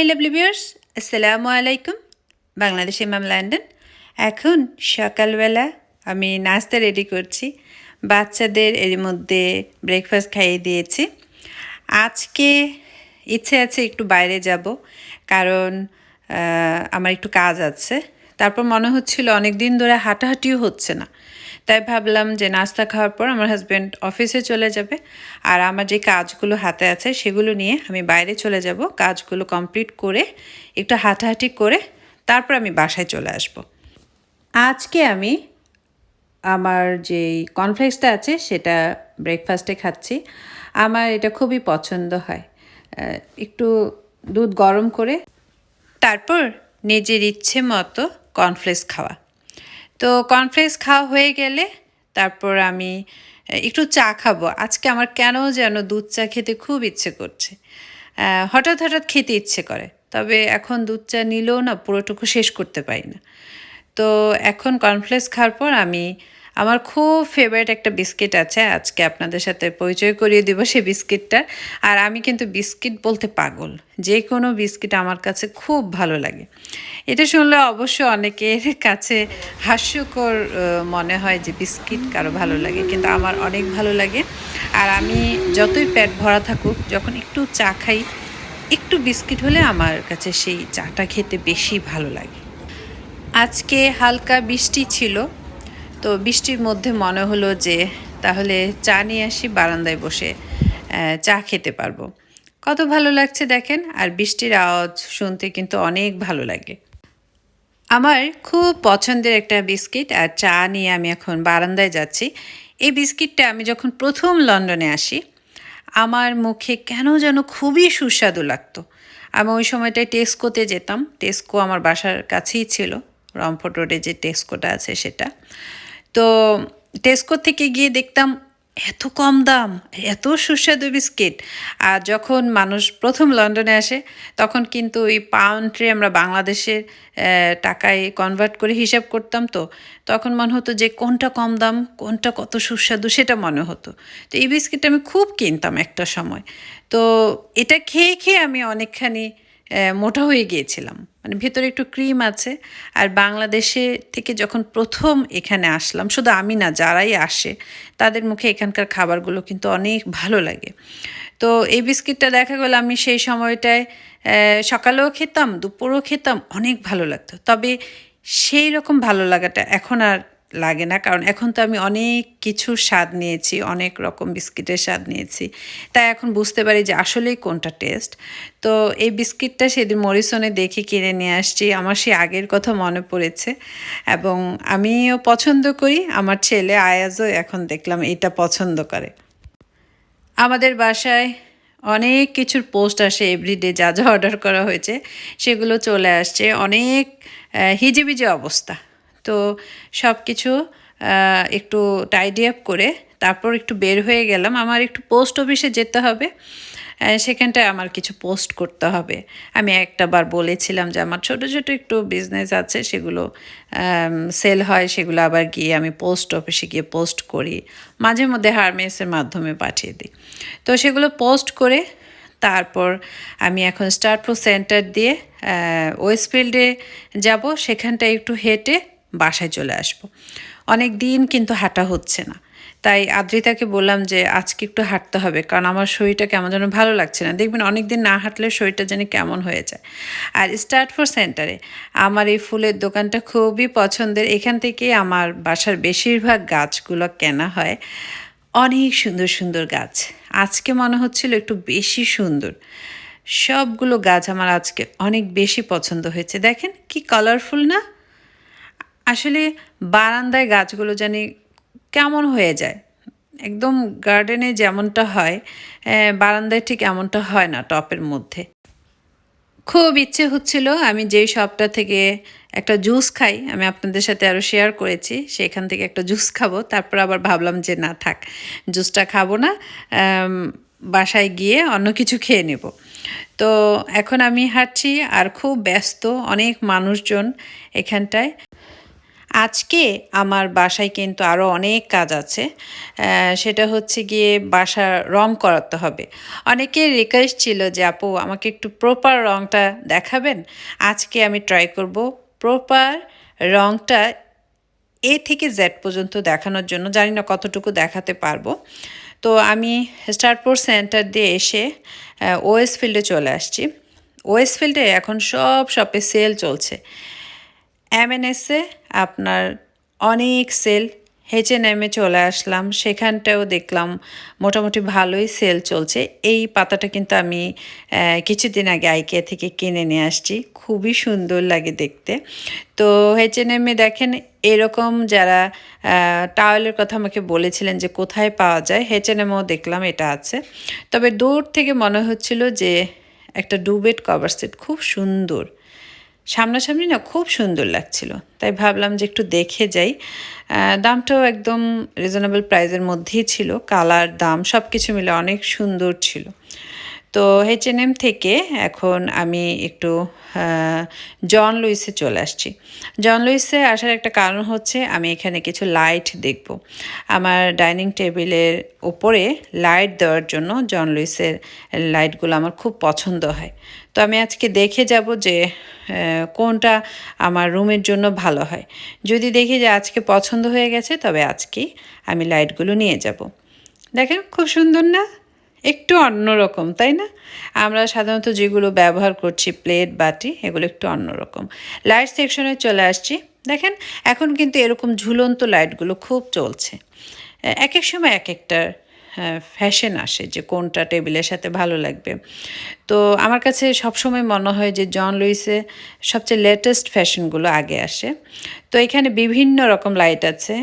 Lovely viewers, আসসালামু আলাইকুম। বাংলাদেশে ইমাম লন্ডন। এখন সকালবেলা আমি নাস্তা রেডি করছি। বাচ্চাদের এর মধ্যে ব্রেকফাস্ট খাইয়ে দিয়েছি। আজকে ইচ্ছে আছে একটু বাইরে যাব, কারণ আমার একটু কাজ আছে। তারপর মনে হচ্ছিল অনেক দিন ধরে হাঁটাহাঁটিও হচ্ছে না, তাই ভাবলাম যে নাস্তা খাওয়ার পর আমার হাজব্যান্ড অফিসে চলে যাবে, আর আমার যে কাজগুলো হাতে আছে সেগুলো নিয়ে আমি বাইরে চলে যাব। কাজগুলো কমপ্লিট করে একটু হাঁটাহাঁটি করে তারপর আমি বাসায় চলে আসব। আজকে আমি আমার যেই কর্নফ্লেক্সটা আছে সেটা ব্রেকফাস্টে খাচ্ছি। আমার এটা খুবই পছন্দ হয়। একটু দুধ গরম করে তারপর নিজের ইচ্ছে মতো কর্নফ্লেক্স খাওয়া। তো কর্নফ্লেক্স খাওয়া হয়ে গেলে তারপর আমি একটু চা খাবো। আজকে আমার কেন যেন দুধ চা খেতে খুব ইচ্ছে করছে। হঠাৎ হঠাৎ খেতে ইচ্ছে করে, তবে এখন দুধ চা নিলেও না পুরোটুকু শেষ করতে পারি না। তো এখন কর্নফ্লেক্স খাওয়ার পর আমি আমার খুব ফেভারিট একটা বিস্কিট আছে, আজকে আপনাদের সাথে পরিচয় করিয়ে দেবো সেই বিস্কিটটার। আর আমি কিন্তু বিস্কিট বলতে পাগল, যে কোনো বিস্কিট আমার কাছে খুব ভালো লাগে। এটা শুনলে অবশ্য অনেকের কাছে হাস্যকর মনে হয় যে বিস্কিট কারো ভালো লাগে, কিন্তু আমার অনেক ভালো লাগে। আর আমি যতই পেট ভরা থাকুক, যখন একটু চা খাই, একটু বিস্কিট হলে আমার কাছে সেই চাটা খেতে বেশি ভালো লাগে। আজকে হালকা বৃষ্টি ছিল, তো বৃষ্টির মধ্যে মনে হলো যে তাহলে চা নিয়ে আসি, বারান্দায় বসে চা খেতে পারবো। কত ভালো লাগছে দেখেন, আর বৃষ্টির আওয়াজ শুনতে কিন্তু অনেক ভালো লাগে। আমার খুব পছন্দের একটা বিস্কিট, আর চা নিয়ে আমি এখন বারান্দায় যাচ্ছি। এই বিস্কিটটা আমি যখন প্রথম লন্ডনে আসি, আমার মুখে কেন যেন খুবই সুস্বাদু লাগতো। আমি ওই সময়টায় টেস্কোতে যেতাম। টেস্কো আমার বাসার কাছেই ছিল, রমফোর্ড রোডে যে টেস্কোটা আছে সেটা। তো টেস্কো থেকে গিয়ে দেখতাম এত কম দাম, এত সুস্বাদু বিস্কিট। আর যখন মানুষ প্রথম লন্ডনে আসে, তখন কিন্তু এই পাউন্ডে আমরা বাংলাদেশের টাকায় কনভার্ট করে হিসাব করতাম। তো তখন মনে হতো যে কোনটা কম দাম, কোনটা কত সুস্বাদু সেটা মনে হতো। তো এই বিস্কিটটা আমি খুব কিনতাম একটা সময়। তো এটা খেয়ে খেয়ে আমি অনেকখানি মোটা হয়ে গিয়েছিলাম, মানে ভেতরে একটু ক্রিম আছে। আর বাংলাদেশে থেকে যখন প্রথম এখানে আসলাম, শুধু আমি না, যারাই আসে তাদের মুখে এখানকার খাবারগুলো কিন্তু অনেক ভালো লাগে। তো এই বিস্কিটটা দেখা গেল আমি সেই সময়টায় সকালেও খেতাম, দুপুরেও খেতাম, অনেক ভালো লাগতো। তবে সেই রকম ভালো লাগাটা এখন আর লাগে না, কারণ এখন তো আমি অনেক কিছু স্বাদ নিয়েছি, অনেক রকম বিস্কিটের স্বাদ নিয়েছি। তাই এখন বুঝতে পারি যে আসলেই কোনটা টেস্ট। তো এই বিস্কিটটা সেদিন মরিসনে দেখে কিনে নিয়ে আসছি। আমার সেই আগের কথা মনে পড়েছে, এবং আমিও পছন্দ করি। আমার ছেলে আয়াজও এখন দেখলাম এটা পছন্দ করে। আমাদের বাসায় অনেক কিছুর পোস্ট আসে এভরিডে, যা যা অর্ডার করা হয়েছে সেগুলো চলে আসছে। অনেক হিজিবিজি অবস্থা। তো সব কিছু একটু টাইডি আপ করে তারপর একটু বের হয়ে গেলাম। আমার একটু পোস্ট অফিসে যেতে হবে, সেখানটায় আমার কিছু পোস্ট করতে হবে। আমি একটা বার বলেছিলাম যে আমার ছোট ছোট একটু বিজনেস আছে, সেগুলো সেল হয়, সেগুলো আবার গিয়ে আমি পোস্ট অফিসে গিয়ে পোস্ট করি, মাঝে মধ্যে হারমেসের মাধ্যমে পাঠিয়ে দিই। তো সেগুলো পোস্ট করে তারপর আমি এখন স্টারপ্রো সেন্টার দিয়ে ওয়েস্টফিল্ডে যাব, সেখানটায় একটু হেঁটে বাসায় চলে আসব। অনেক দিন কিন্তু হাঁটা হচ্ছে না, তাই আদ্রিতাকে বললাম যে আজকে একটু হাঁটতে হবে, কারণ আমার শরীরটা কেমন যেন ভালো লাগছে না। দেখবেন অনেক দিন না হাঁটলে শরীরটা যেন কেমন হয়ে যায়। আর স্টারপ্রো সেন্টারে আমার এই ফুলের দোকানটা খুবই পছন্দের। এখান থেকে আমার বাসার বেশিরভাগ গাছগুলো কেনা হয়। অনেক সুন্দর সুন্দর গাছ। আজকে মনে হচ্ছিল একটু বেশি সুন্দর। সবগুলো গাছ আমার আজকে অনেক বেশি পছন্দ হয়েছে। দেখেন কি কালারফুল না? আসলে বারান্দায় গাছগুলো জানি কেমন হয়ে যায়, একদম গার্ডেনে যেমনটা হয় বারান্দায় ঠিক এমনটা হয় না টপের মধ্যে। খুব ইচ্ছে হচ্ছিল আমি যেই শপটা থেকে একটা জুস খাই, আমি আপনাদের সাথে আরও শেয়ার করেছি, সেখান থেকে একটা জুস খাবো। তারপর আবার ভাবলাম যে না থাক, জুসটা খাবো না, বাসায় গিয়ে অন্য কিছু খেয়ে নেব। তো এখন আমি হাঁটছি, আর খুব ব্যস্ত, অনেক মানুষজন এখানটায়। আজকে আমার বাসায় কিন্তু আরও অনেক কাজ আছে। সেটা হচ্ছে গিয়ে বাসা রং করাতে হবে। অনেকের রিকোয়েস্ট ছিল যে আপু আমাকে একটু প্রপার রংটা দেখাবেন। আজকে আমি ট্রাই করব প্রপার রংটা এ থেকে জেড পর্যন্ত দেখানোর জন্য। জানি না কতটুকু দেখাতে পারবো। তো আমি স্টারপোর্ট সেন্টার দিয়ে এসে ওএস ফিল্ডে চলে আসছি। ওএস ফিল্ডে এখন সব শপে সেল চলছে। এমএনএসে আপনার অনেক সেল, H&M-এ চলে আসলাম, সেখানটাও দেখলাম মোটামুটি ভালোই সেল চলছে। এই পাতাটা কিন্তু আমি কিছুদিন আগে আইকিয়া থেকে কিনে নিয়ে আসছি, খুবই সুন্দর লাগে দেখতে। তো H&M-এ দেখেন এরকম যারা টাওয়েলের কথা আমাকে বলেছিলেন যে কোথায় পাওয়া যায়, H&M-এও দেখলাম এটা আছে। তবে দূর থেকে মনে হচ্ছিল যে একটা ডুবেট কভার সেট খুব সুন্দর, সামনাসামনি না খুব সুন্দর লাগছিল, তাই ভাবলাম যে একটু দেখে যাই। দামটাও একদম রিজনেবল প্রাইসের মধ্যেই ছিল, কালার দাম সব কিছু মিলে অনেক সুন্দর ছিল। তো H&M থেকে এখন আমি একটু জন লুইসে চলে আসছি। জন লুইসে আসার একটা কারণ হচ্ছে আমি এখানে কিছু লাইট দেখব। আমার ডাইনিং টেবিলের ওপরে লাইট দেওয়ার জন্য জন লুইসের লাইটগুলো আমার খুব পছন্দ হয়। তো আমি আজকে দেখে যাব যে কোনটা আমার রুমের জন্য ভালো হয়। যদি দেখি যে আজকে পছন্দ হয়ে গেছে তবে আজকেই আমি লাইটগুলো নিয়ে যাব। দেখেন খুব সুন্দর না, একটু অন্যরকম তাই না? আমরা সাধারণত যেগুলো ব্যবহার করছি প্লেট বাটি এগুলো একটু অন্যরকম। লাইট সেকশনে চলে আসছি। দেখেন এখন কিন্তু এরকম ঝুলন্ত লাইটগুলো খুব চলছে। এক এক সময় এক একটা ফ্যাশন আসে যে কোনটা টেবিলের সাথে ভালো লাগবে। তো আমার কাছে সবসময় মনে হয় যে জন লুইসে সবচেয়ে লেটেস্ট ফ্যাশনগুলো আগে আসে। তো এখানে বিভিন্ন রকম লাইট আছে,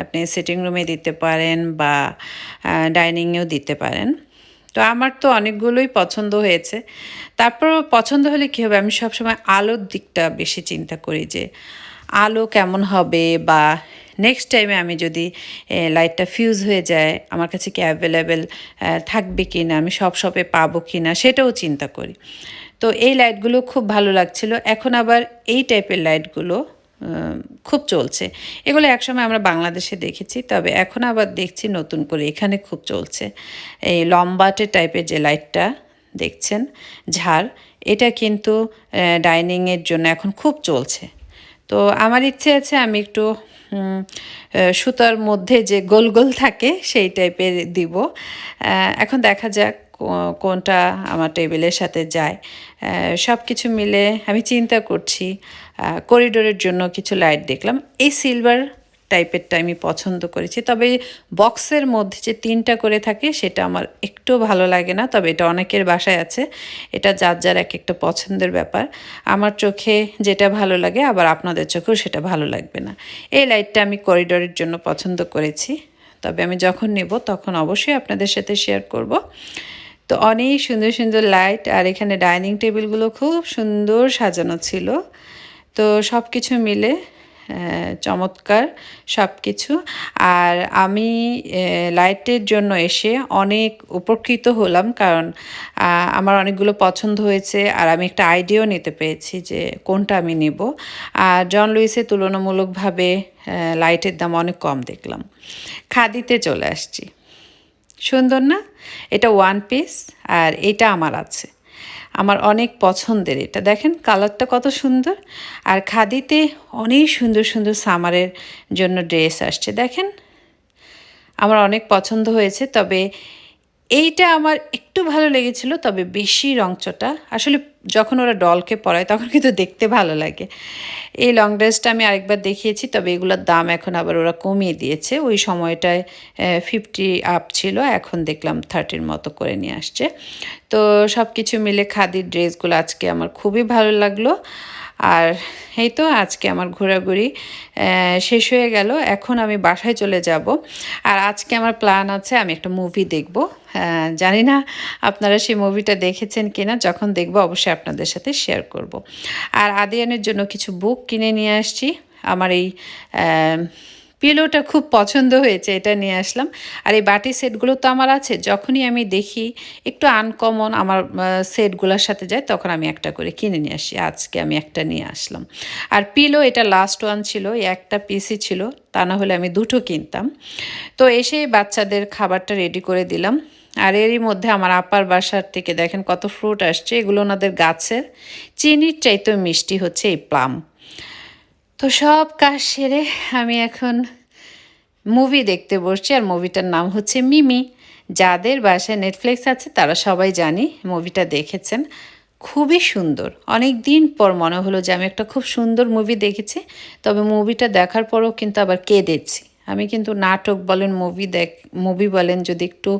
আপনি সিটিং রুমে দিতে পারেন বা ডাইনিংয়েও দিতে পারেন। তো আমার তো অনেকগুলোই পছন্দ হয়েছে। তারপরও পছন্দ হলে কী হবে, আমি সবসময় আলোর দিকটা বেশি চিন্তা করি যে আলো কেমন হবে, বা নেক্সট টাইমে আমি যদি লাইটটা ফিউজ হয়ে যায় আমার কাছে কি অ্যাভেলেবেল থাকবে কি না, আমি সব শপে পাবো কি না সেটাও চিন্তা করি। তো এই লাইটগুলো খুব ভালো লাগছিল। এখন আবার এই টাইপের লাইটগুলো খুব চলছে। এগুলো একসময় আমরা বাংলাদেশে দেখেছি, তবে এখন আবার দেখছি নতুন করে এখানে খুব চলছে। এই লম্বাটে টাইপের যে লাইটটা দেখছেন ঝাড়, এটা কিন্তু ডাইনিংয়ের জন্য এখন খুব চলছে। তো আমার ইচ্ছে আছে আমি একটু সুতার মধ্যে যে গোল গোল থাকে সেই টাইপের দিব। এখন দেখা যাক কোনটা আমার টেবিলের সাথে যায়। সব কিছু মিলে আমি চিন্তা করছি। করিডোরের জন্য কিছু লাইট দেখলাম, এই সিলভার টাইপেরটা আমি পছন্দ করেছি। তবে বক্সের মধ্যে যে 3টা করে থাকে সেটা আমার একটু ভালো লাগে না, তবে এটা অনেকের বাসায় আছে। এটা যার যার এক একটা পছন্দের ব্যাপার। আমার চোখে যেটা ভালো লাগে আবার আপনাদের চোখেও সেটা ভালো লাগবে না। এই লাইটটা আমি করিডোরের জন্য পছন্দ করেছি, তবে আমি যখন নেব তখন অবশ্যই আপনাদের সাথে শেয়ার করব। তো অনেক সুন্দর সুন্দর লাইট, আর এখানে ডাইনিং টেবিলগুলো খুব সুন্দর সাজানো ছিল। তো সব কিছু মিলে চমৎকার সব কিছু। আর আমি লাইটের জন্য এসে অনেক উপকৃত হলাম, কারণ আমার অনেকগুলো পছন্দ হয়েছে আর আমি একটা আইডিয়াও নিতে পেরেছি যে কোনটা আমি নেব। আর জন লুইসে তুলনামূলকভাবে লাইটের দাম অনেক কম দেখলাম। খাদিতে চলে আসছি। সুন্দর না? এটা ওয়ান পিস আর এটা আমার আছে, আমার অনেক পছন্দের। এটা দেখেন কালারটা কত সুন্দর। আর খাদিতে অনেক সুন্দর সুন্দর সামারের জন্য ড্রেস আসছে, দেখেন আমার অনেক পছন্দ হয়েছে। তবে এইটা আমার একটু ভালো লেগেছিল, তবে বেশি রংচটা। আসলে যখন ওরা ডলকে পরায় তখন কিন্তু দেখতে ভালো লাগে। এই লং ড্রেসটা আমি আরেকবার দেখিয়েছি, তবে এগুলোর দাম এখন আবার ওরা কমিয়ে দিয়েছে। ওই সময়টায় 50 আপ ছিল, এখন দেখলাম 30-র মতো করে নিয়ে আসছে। তো সব কিছু মিলে খাদির ড্রেসগুলো আজকে আমার খুবই ভালো লাগলো। আর এই তো আজকে আমার ঘোরাঘুরি শেষ হয়ে গেল, এখন আমি বাসায় চলে যাব। আর আজকে আমার প্ল্যান আছে আমি একটা মুভি দেখব। জানি না আপনারা সেই মুভিটা দেখেছেন কিনা, যখন দেখব অবশ্যই আপনাদের সাথে শেয়ার করব। আর আদিয়ানের জন্য কিছু বুক কিনে নিয়ে আসছি। আমার এই পিলোটা খুব পছন্দ হয়েছে, এটা নিয়ে আসলাম। আর এই বাটি সেটগুলো তো আমার আছে, যখনই আমি দেখি একটু আনকমন আমার সেটগুলোর সাথে যায়, তখন আমি একটা করে কিনে নিয়ে আসি। আজকে আমি একটা নিয়ে আসলাম। আর পিলো এটা লাস্ট ওয়ান ছিল, এই একটা পিসই ছিল, তা না হলে আমি দুটো কিনতাম। তো এসেই বাচ্চাদের খাবারটা রেডি করে দিলাম। আর এরই মধ্যে আমার আপার বাসার থেকে দেখেন কত ফ্রুট আসছে, এগুলো ওনাদের গাছের, চিনির চাইতেও মিষ্টি হচ্ছে এই প্লাম। তো সব কাজ সেরে আমি এখন মুভি দেখতে বসছি, আর মুভিটার নাম হচ্ছে মিমি। যাদের বাসায় নেটফ্লিক্স আছে তারা সবাই জানি মুভিটা দেখেছেন। খুবই সুন্দর, অনেক দিন পর মনে হলো যে আমি একটা খুব সুন্দর মুভি দেখেছি। তবে মুভিটা দেখার পরও কিন্তু আবার কেঁদেছি। আমি কিন্তু নাটক বলেন, মুভি বলেন, যদি একটু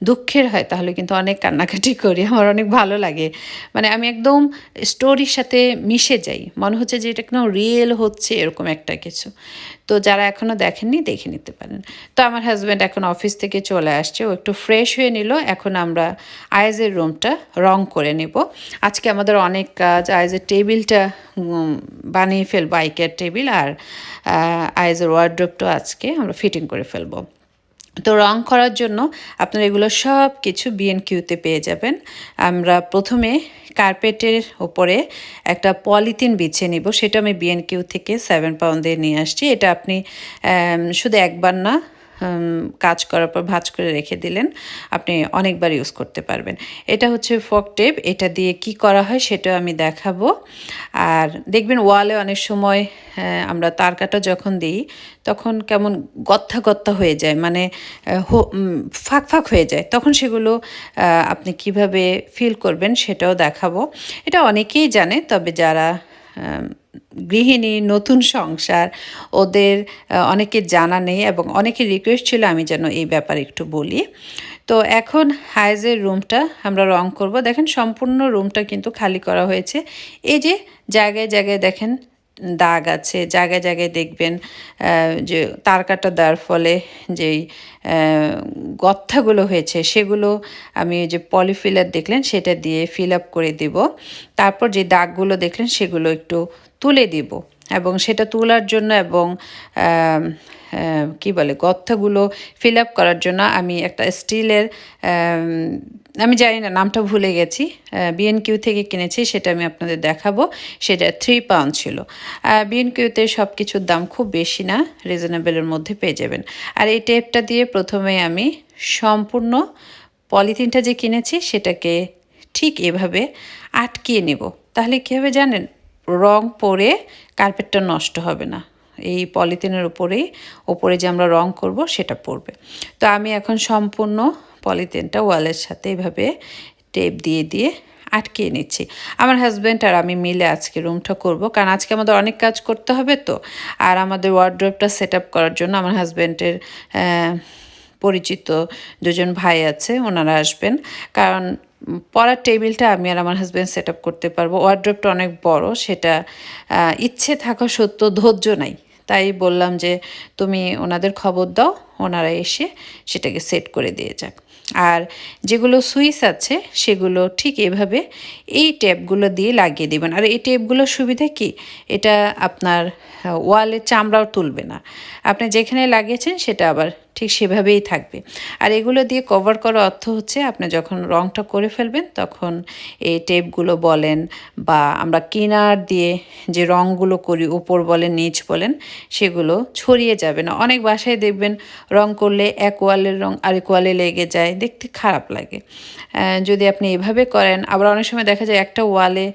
দুঃখের হয় তাহলে কিন্তু অনেক কান্নাকাটি করি, আমার অনেক ভালো লাগে। মানে আমি একদম স্টোরির সাথে মিশে যাই, মনে হচ্ছে যে এটা কোনো রিয়েল হচ্ছে এরকম একটা কিছু। তো যারা এখনও দেখেননি দেখে নিতে পারেন। তো আমার হাজব্যান্ড এখন অফিস থেকে চলে আসছে, ও একটু ফ্রেশ হয়ে নিল। এখন আমরা আয়েজের রুমটা রং করে নেব। আজকে আমাদের অনেক কাজ, আয়েজের টেবিলটা বানিয়ে ফেলবো, আইকের টেবিল, আর আয়েজের ওয়ার্ড্রোবটাও আজকে আমরা ফিটিং করে ফেলবো। তো রং করার জন্য আপনারা এগুলো সব কিছু বিএনকিউতে পেয়ে যাবেন। আমরা প্রথমে কার্পেটের ওপরে একটা পলিথিন বিছিয়ে নিব, সেটা আমি বিএনকিউ থেকে 7 পাউন্ডে নিয়ে আসছি। এটা আপনি শুধু একবার না, কাজ করার পর ভাঁজ করে রেখে দিলেন, আপনি অনেকবার ইউজ করতে পারবেন। এটা হচ্ছে ফক টেপ, এটা দিয়ে কি করা হয় সেটা আমি দেখাবো। আর দেখবেন ওয়ালে অনেক সময় আমরা তার কাটা যখন দিই তখন কেমন গত্থা গত্থা হয়ে যায়, মানে ফাঁক ফাঁক হয়ে যায়, তখন সেগুলো আপনি কিভাবে ফিল করবেন সেটাও দেখাবো। এটা অনেকেই জানে, তবে যারা গৃহিণী, নতুন সংসার, ওদের অনেকের জানা নেই, এবং অনেকের রিকোয়েস্ট ছিল আমি যেন এই ব্যাপারে একটু বলি। তো এখন হাইজের রুমটা আমরা রং করব। দেখেন সম্পূর্ণ রুমটা কিন্তু খালি করা হয়েছে। এই যে জায়গায় জায়গায় দেখেন দাগ আছে, জায়গায় জায়গায় দেখবেন যে তার কাটা দেওয়ার ফলে যেই গর্তগুলো হয়েছে সেগুলো আমি যে পলিফিলার দেখলেন সেটা দিয়ে ফিল আপ করে দিব। তারপর যে দাগগুলো দেখলেন সেগুলো একটু তুলে দিব, এবং সেটা তোলার জন্য এবং কি বলে গর্তগুলো ফিল আপ করার জন্য আমি একটা স্টিলের, আমি জানি না নামটা ভুলে গেছি, বিএনকিউ থেকে কিনেছি, সেটা আমি আপনাদের দেখাবো। সেটা 3 পাউন্ড ছিল। বিএনকিউতে সব কিছুর দাম খুব বেশি না, রিজনেবলের মধ্যে পেয়ে যাবেন। আর এই টেপটা দিয়ে প্রথমে আমি সম্পূর্ণ পলিথিনটা যে কিনেছি সেটাকে ঠিক এভাবে আটকিয়ে নেব। তাহলে কী হবে জানেন, রং পরে কার্পেটটা নষ্ট হবে না। এই পলিথিনের ওপরে যে আমরা রং করব সেটা পড়বে। তো আমি এখন সম্পূর্ণ পলিথিনটা ওয়ালের সাথে এভাবে টেপ দিয়ে দিয়ে আটকিয়ে নিচ্ছি। আমার হাজব্যান্ড আর আমি মিলে আজকে রুমটা করব, কারণ আজকে আমাদের অনেক কাজ করতে হবে। তো আর আমাদের ওয়ার্ড্রোবটা সেট আপ করার জন্য আমার হাজব্যান্ডের পরিচিত দুজন ভাই আছে, ওনারা আসবেন। কারণ পড়ার টেবিলটা আমি আর আমার হাজব্যান্ড সেট আপ করতে পারবো, ওয়ার্ড্রোবটা অনেক বড়, সেটা ইচ্ছে থাকা সত্ত্বেও ধৈর্য নাই। তাই বললাম যে তুমি ওনাদের খবর দাও, ওনারা এসে সেটাকে সেট করে দিয়ে যাক। আর যেগুলো সুইচ আছে সেগুলো ঠিক এভাবে এই টেপগুলো দিয়ে লাগিয়ে দেবেন। আর এই টেপগুলোর সুবিধা কি, এটা আপনার ওয়ালের চামড়াও তুলবে না, আপনি যেখানে লাগিয়েছেন সেটা আবার ঠিক সেভাবেই থাকবে। আর এগুলো দিয়ে কভার করার অর্থ হচ্ছে আপনি যখন রংটা করে ফেলবেন তখন এই টেপগুলো বলেন বা আমরা কিনার দিয়ে যে রঙগুলো করি, উপর বলেন নিচ বলেন, সেগুলো ছড়িয়ে যাবে না। অনেক বাসায় দেখবেন রং করলে এক ওয়ালের রং আরেক ওয়ালে লেগে যায়, দেখতে খারাপ লাগে। যদি আপনি এভাবে করেন, আবার অনেক সময় দেখা যায় একটা ওয়ালে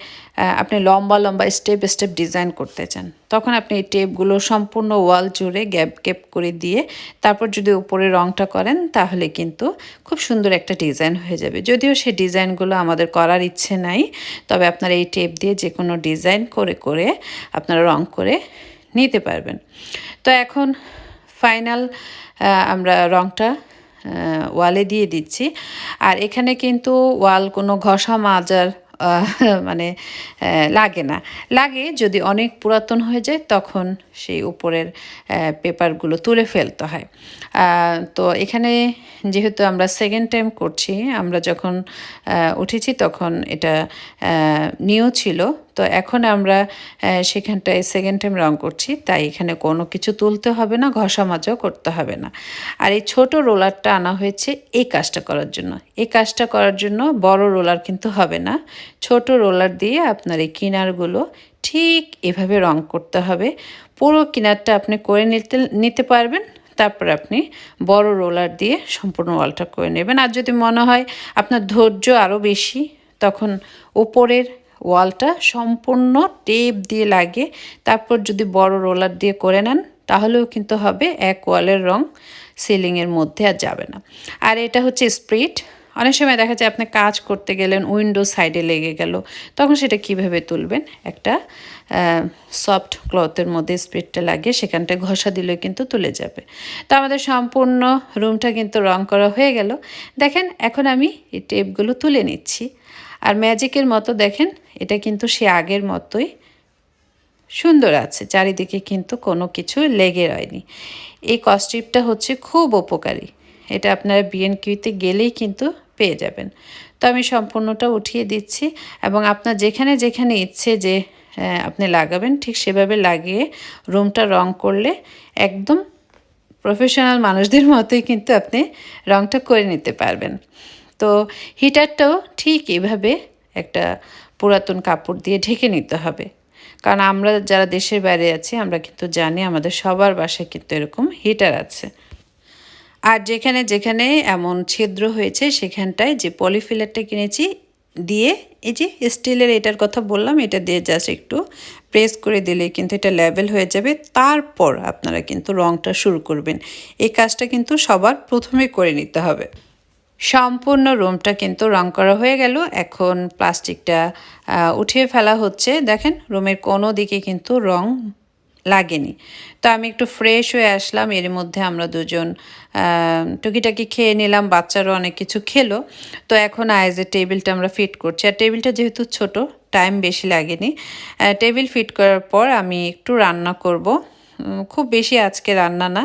আপনি লম্বা লম্বা স্টেপ স্টেপ ডিজাইন করতে চান, তখন আপনি এই টেপগুলো সম্পূর্ণ ওয়াল জুড়ে গ্যাপ করে দিয়ে তারপর যদি উপরে রংটা করেন তাহলে কিন্তু খুব সুন্দর একটা ডিজাইন হয়ে যাবে। যদিও সেই ডিজাইনগুলো আমাদের করার ইচ্ছে নাই, তবে আপনারা এই টেপ দিয়ে যে কোনো ডিজাইন করে করে আপনারা রং করে নিতে পারবেন। তো এখন ফাইনাল আমরা রংটা ওয়ালে দিয়ে দিচ্ছি। আর এখানে কিন্তু ওয়াল কোনো ঘষা মাজার মানে লাগে না, লাগে যদি অনেক পুরাতন হয়ে যায় তখন সেই উপরের পেপারগুলো তুলে ফেলতে হয়। তো এখানে যেহেতু আমরা সেকেন্ড টাইম করছি, আমরা যখন উঠেছি তখন এটা নিউ ছিল, তো তো এখন আমরা সেখানটায় সেকেন্ড টাইম রং করছি, তাই এখানে কোনো কিছু তুলতে হবে না, ঘষা মাজাও করতে হবে না। আর এই ছোট রোলারটা আনা হয়েছে এই কাজটা করার জন্য। এই কাজটা করার জন্য বড় রোলার কিন্তু হবে না, ছোট রোলার দিয়ে আপনার এই কিনারগুলো ঠিক এভাবে রং করতে হবে। পুরো কিনারটা আপনি করে নিতে পারবেন, তারপর আপনি বড় রোলার দিয়ে সম্পূর্ণ ওয়ালটা করে নেবেন। আর যদি মনে হয় আপনার ধৈর্য আরও বেশি, তখন উপরের ওয়ালটা সম্পূর্ণ টেপ দিয়ে লাগিয়ে তারপর যদি বড় রোলার দিয়ে করে নেন, তাহলেও কিন্তু হবে এক ওয়ালের রং সিলিংয়ের মধ্যে আর যাবে না। আর এটা হচ্ছে স্প্রিট। অনেক সময় দেখা যায় আপনি কাজ করতে গেলেন, উইন্ডো সাইডে লেগে গেল, তখন সেটা কিভাবে তুলবেন? একটা সফট ক্লথের মধ্যে স্প্রিটটা লাগিয়ে সেখানটায় ঘষা দিলেও কিন্তু তুলে যাবে। তো আমাদের সম্পূর্ণ রুমটা কিন্তু রং করা হয়ে গেল। দেখেন এখন আমি এই টেপগুলো তুলে নিচ্ছি। আর ম্যাজিকের মতো দেখেন, এটা কিন্তু সে আগের মতোই সুন্দর আছে, চারিদিকে কিন্তু কোনো কিছু লেগে রয়নি। এই কস্টিপটা হচ্ছে খুব উপকারী, এটা আপনারা বিএনকিউতে গেলেই কিন্তু পেয়ে যাবেন। তো আমি সম্পূর্ণটা উঠিয়ে দিচ্ছি এবং আপনার যেখানে যেখানে ইচ্ছে যে আপনি লাগাবেন ঠিক সেভাবে লাগিয়ে রুমটা রং করলে একদম প্রফেশনাল মানুষদের মতোই কিন্তু আপনি রংটা করে নিতে পারবেন। তো হিটারটাও ঠিক এভাবে একটা পুরাতন কাপড় দিয়ে ঢেকে নিতে হবে, কারণ আমরা যারা দেশের বাইরে আছি আমরা কিন্তু জানি আমাদের সবার বাসায় কিন্তু এরকম হিটার আছে। আর যেখানে যেখানে এমন ছিদ্র হয়েছে সেখানটায় যে পলিফিলারটা কিনেছি দিয়ে, এই যে স্টিলের এটার কথা বললাম, এটা দিয়ে জাস্ট একটু প্রেস করে দিলে কিন্তু এটা লেভেল হয়ে যাবে। তারপর আপনারা কিন্তু রংটা শুরু করবেন। এই কাজটা কিন্তু সবার প্রথমে করে নিতে হবে। সম্পূর্ণ রুমটা কিন্তু রং করা হয়ে গেল। এখন প্লাস্টিকটা উঠিয়ে ফেলা হচ্ছে। দেখেন রুমের কোনো দিকে কিন্তু রং লাগেনি। তো আমি একটু ফ্রেশ হয়ে আসলাম, এর মধ্যে আমরা দুজন টুকিটাকি খেয়ে নিলাম, বাচ্চারও অনেক কিছু খেলো। তো এখন আইজের টেবিলটা আমরা ফিট করছি। আর টেবিলটা যেহেতু ছোট, টাইম বেশি লাগেনি। টেবিল ফিট করার পর আমি একটু রান্না করব। খুব বেশি আজকে রান্না না,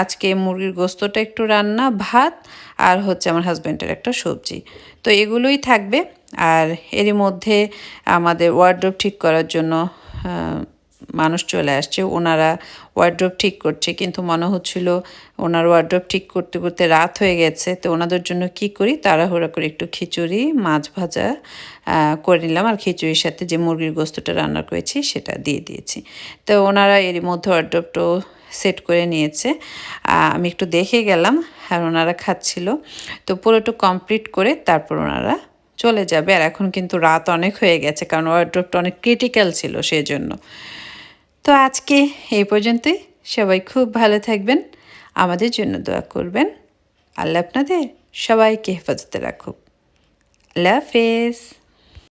আজকে মুরগির গোস্তটা একটু রান্না, ভাত আর হচ্ছে আমার হাজব্যান্ডের একটা সবজি। তো এগুলোই থাকবে। আর এরই মধ্যে আমাদের ওয়ার্ডরোব ঠিক করার জন্য মানুষ চলে আসছে, ওনারা ওয়ার্ডরোব ঠিক করছে, কিন্তু মনে হচ্ছিল ওনার ওয়ার্ডরোব ঠিক করতে করতে রাত হয়ে গেছে। তো ওনাদের জন্য কি করি, তাড়াহুড়া করে একটু খিচুড়ি মাছ ভাজা করে নিলাম, আর খিচুড়ির সাথে যে মুরগির গোস্তটা রান্না করেছি সেটা দিয়ে দিয়েছি। তো ওনারা এরই মধ্যে ওয়ার্ডরোবটাও সেট করে নিয়েছে। আমি একটু দেখে গেলাম আর ওনারা খাচ্ছিল। তো পুরোটা কমপ্লিট করে তারপর ওনারা চলে যাবে। আর এখন কিন্তু রাত অনেক হয়ে গেছে, কারণ ওয়ার্ডরোবটা অনেক ক্রিটিক্যাল ছিল সেই জন্য। তো আজকে এই পর্যন্তই। সবাই খুব ভালো থাকবেন, আমাদের জন্য দোয়া করবেন। আল্লাহ আপনাদের সবাইকে হেফাজতে রাখুক। আল্লাহ হাফেজ।